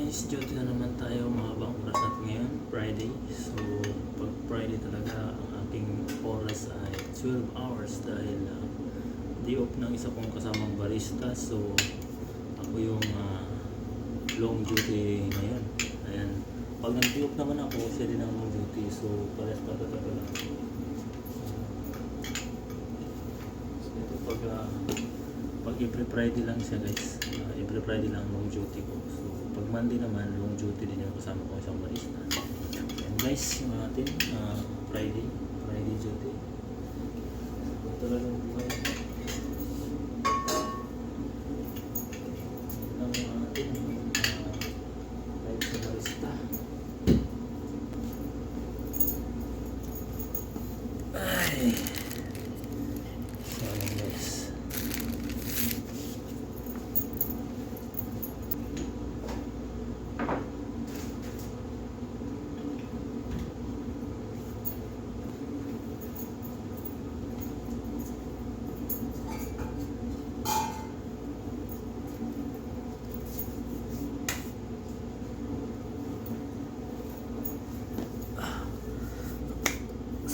Guys, duty na naman tayo, mahabang oras natin ngayon, Friday. So, pag Friday talaga, ang aking oras ay 12 hours dahil day off ng isa kong kasamang barista. So, ako yung long duty ngayon. Ayan, pag nag-day off naman ako, siya din ang long duty. So, parehas patatagal lang. So, ito pag every Friday lang siya guys. Every Friday lang long duty ko. So, pag Monday naman, long duty din yung kasama ko isang barista. And guys, yung atin, Friday duty. So, talagang buhay. Lang yung atin, life sa barista. Ay! So, yun guys.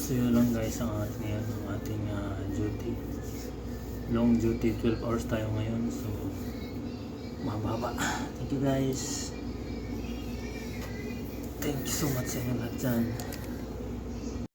So yun lang guys ang ating ngayon, ang ating duty. Long duty, 12 hours tayo ngayon. So mababa. Thank you guys. Thank you so much sa inyo lahat dyan.